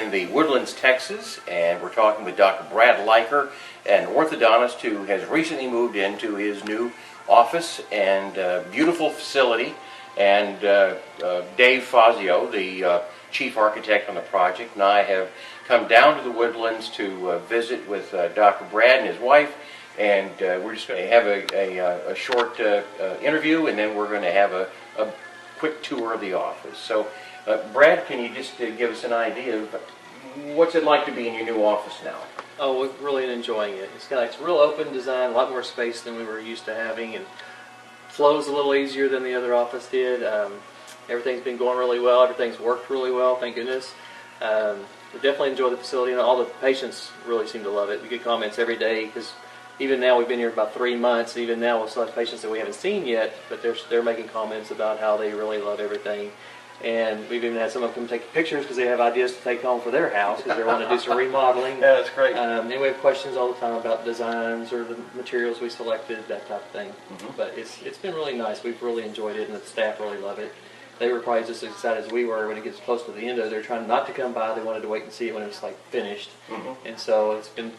in the Woodlands, Texas, and we're talking with Dr. Brad Leiker, an orthodontist who has recently moved into his new office and beautiful facility. And Dave Fazio, the chief architect on the project, and I have come down to the Woodlands to visit with Dr. Brad and his wife, and we're just going to have a short interview, and then we're going to have a quick tour of the office. So, Brad, can you just give us an idea of what's it like to be in your new office now? Oh, we're really enjoying it. It's a real open design, a lot more space than we were used to having, and flows a little easier than the other office did. Everything's been going really well. Everything's worked really well, thank goodness. We definitely enjoy the facility, and all the patients really seem to love it. We get comments every day, because even now we've been here about 3 months. Even now we'll still have patients that we haven't seen yet, but they're making comments about how they really love everything. And we've even had some of them come take pictures because they have ideas to take home for their house because they want to do some remodeling. Yeah, that's great. And we have questions all the time about designs or the materials we selected, that type of thing. But it's been really nice. We've really enjoyed it, and the staff really love it. They were probably just as excited as we were when it gets close to the end of it. They're trying not to come by. They wanted to wait and see it when it was like finished. And so it's been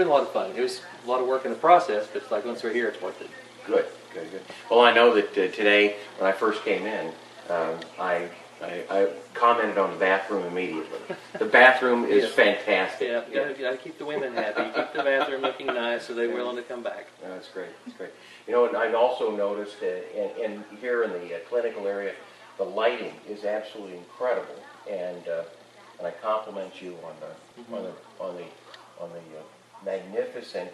a lot of fun. It was a lot of work in the process, but it's like once we're here, it's worth it. Good, good, good. Well, I know that today, when I first came in, I commented on the bathroom immediately. The bathroom is fantastic. Yeah, you gotta keep the women happy. Keep the bathroom looking nice so they're willing to come back. No, that's great. That's great. You know, and I've also noticed in here in the clinical area, the lighting is absolutely incredible, and I compliment you on the magnificent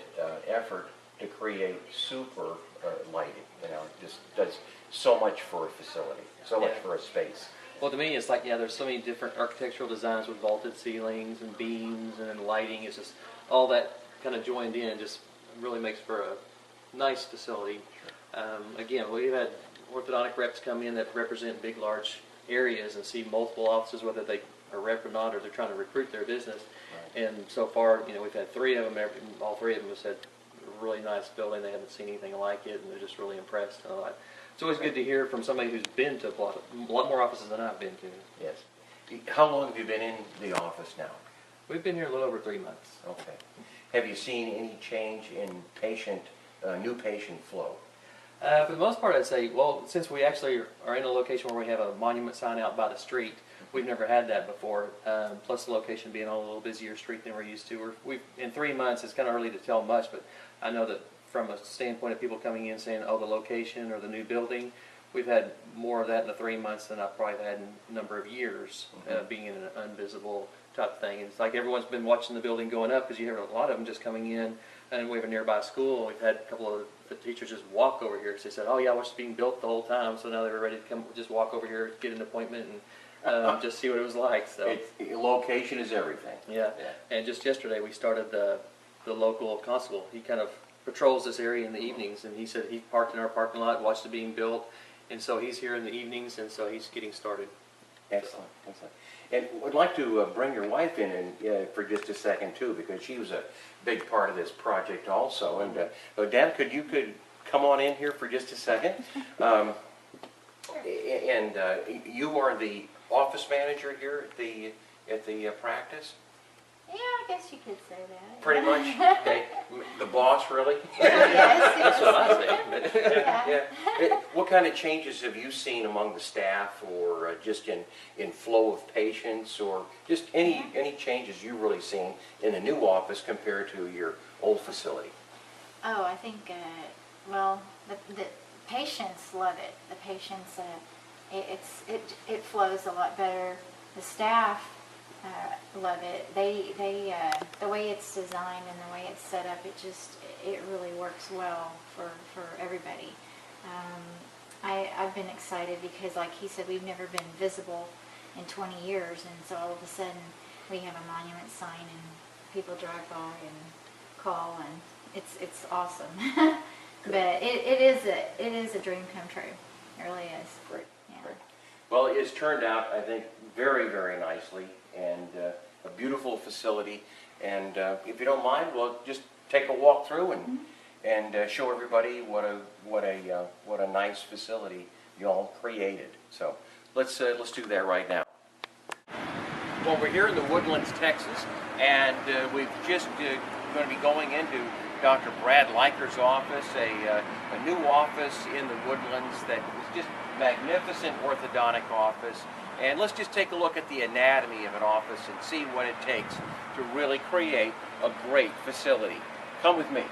effort to create super lighting. You know, it just does so much for a facility, so much for a space. Well, to me, it's like, there's so many different architectural designs with vaulted ceilings and beams and then lighting. It's just all that kind of joined in just really makes for a nice facility. Again, we've had orthodontic reps come in that represent big, large areas and see multiple offices, whether they are rep or not, or they're trying to recruit their business. Right. And so far, we've had 3 of them. All 3 of them have said, a really nice building. They haven't seen anything like it, and they're just really impressed. It's always good to hear from somebody who's been to a lot more offices than I've been to. Yes. How long have you been in the office now? We've been here a little over 3 months. Okay. Have you seen any change in new patient flow? For the most part, I'd say, well, since we actually are in a location where we have a monument sign out by the street, we've never had that before. Plus the location being on a little busier street than we're used to. In 3 months, it's kind of early to tell much, but I know that from a standpoint of people coming in saying, oh, the location or the new building, we've had more of that in the 3 months than I've probably had in a number of years, being in an invisible type thing. And it's like everyone's been watching the building going up because you hear a lot of them just coming in, and we have a nearby school. We've had a couple of the teachers just walk over here because they said, oh, yeah, I watched it being built the whole time, so now they were ready to come just walk over here, get an appointment, and just see what it was like. So location is everything. Yeah. And just yesterday we started the local constable. He kind of patrols this area in the evenings, and he said he parked in our parking lot, watched it being built, and so he's here in the evenings, and so he's getting started. Excellent, excellent. And would like to bring your wife in for just a second too, because she was a big part of this project also. And Dan, you could come on in here for just a second. And you are the office manager here at the practice. Yeah, I guess you could say that. Pretty much. Okay. The boss, really? Yes. That's what I say. Yeah. What kind of changes have you seen among the staff, or just in flow of patients, or just any changes you've really seen in the new office compared to your old facility? Oh, I think, well, the patients love it. The patients, it flows a lot better. The staff love it. The way it's designed and the way it's set up, it really works well for everybody. I've been excited because, like he said, we've never been visible in 20 years, and so all of a sudden we have a monument sign and people drive by and call, and it's awesome. But it is a dream come true. It really is. Great. Yeah. Great. Well, it's turned out, I think, very, very nicely, and a beautiful facility. And if you don't mind, we'll just take a walk through and show everybody what a nice facility you all created. So let's do that right now. Well, we're here in the Woodlands, Texas, and we've just going to be going into Dr. Brad Leiker's office, a new office in the Woodlands that is just magnificent orthodontic office. And let's just take a look at the anatomy of an office and see what it takes to really create a great facility. Come with me.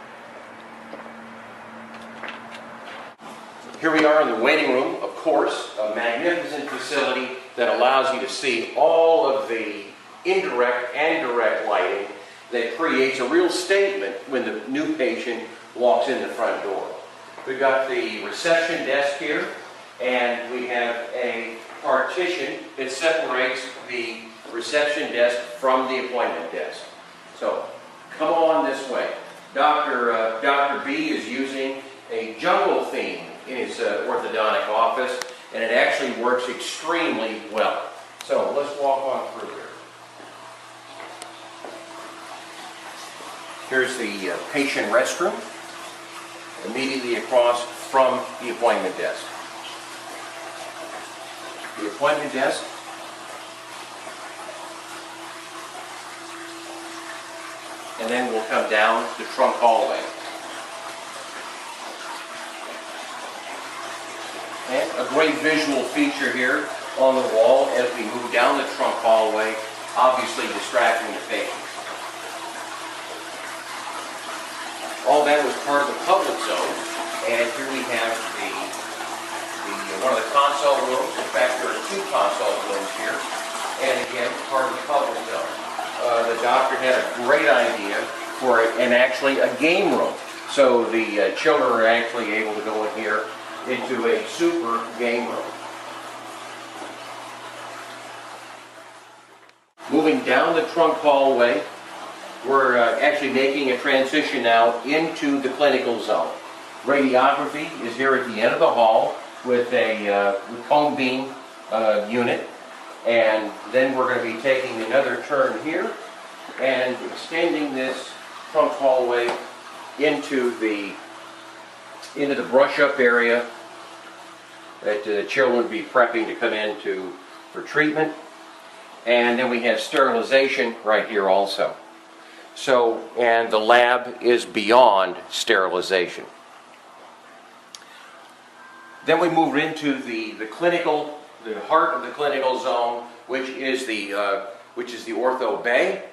Here we are in the waiting room, of course, a magnificent facility that allows you to see all of the indirect and direct lighting that creates a real statement when the new patient walks in the front door. We've got the reception desk here, and we have a partition that separates the reception desk from the appointment desk. So, come on this way. Dr. B is using a jungle theme in his orthodontic office, and it actually works extremely well. So let's walk on through here. Here's the patient restroom, immediately across from the appointment desk. The appointment desk and then we'll come down the trunk hallway. And a great visual feature here on the wall as we move down the trunk hallway, obviously distracting the patients. All that was part of the public zone, and here we have one of the consult rooms. In fact, there are 2 consult rooms here, and again, part of the public zone. The doctor had a great idea for actually a game room. So the children are actually able to go in here into a super game room. Moving down the trunk hallway, we're actually making a transition now into the clinical zone. Radiography is here at the end of the hall with a cone beam unit, and then we're going to be taking another turn here and extending this trunk hallway into the brush-up area that the children would be prepping to come into for treatment. And then we have sterilization right here also. So, and the lab is beyond sterilization. Then we move into the heart of the clinical zone, which is the ortho bay,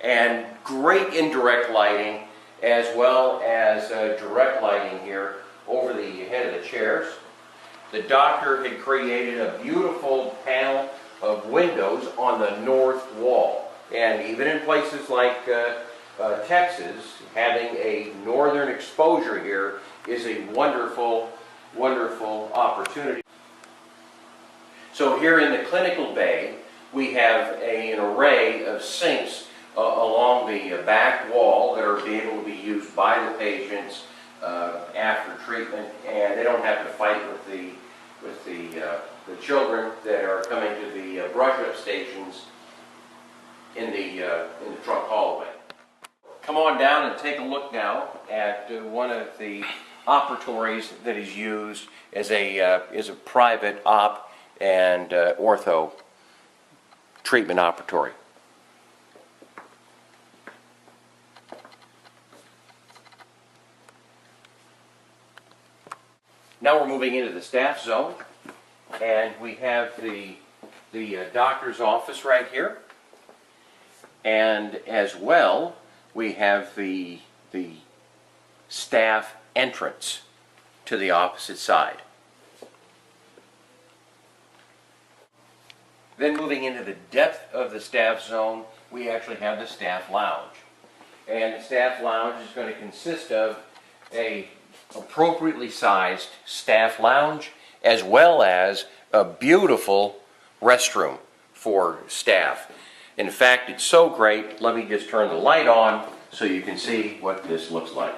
and great indirect lighting as well as direct lighting here over the head of the chairs. The doctor had created a beautiful panel of windows on the north wall, and even in places like Texas, having a northern exposure here is a wonderful, wonderful opportunity. So here in the clinical bay, we have an array of sinks along the back wall that are able to be used by the patients after treatment, and they don't have to fight with the children that are coming to the brush-up stations in the trunk hallway. Come on down and take a look now at one of the operatories that is used as a private op and ortho treatment operatory. Now we're moving into the staff zone, and we have the doctor's office right here, and as well we have the staff entrance to the opposite side. Then moving into the depth of the staff zone, we actually have the staff lounge, and the staff lounge is going to consist of a appropriately sized staff lounge as well as a beautiful restroom for staff. In fact, it's so great, let me just turn the light on so you can see what this looks like.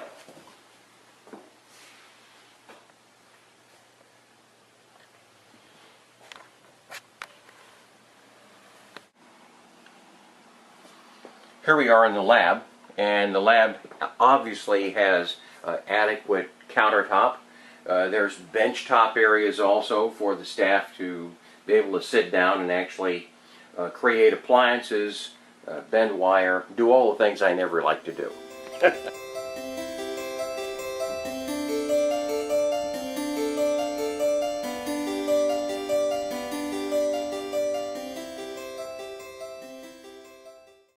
Here we are in the lab, and the lab obviously has adequate countertop. There's bench top areas also for the staff to be able to sit down and actually create appliances, bend wire, do all the things I never like to do.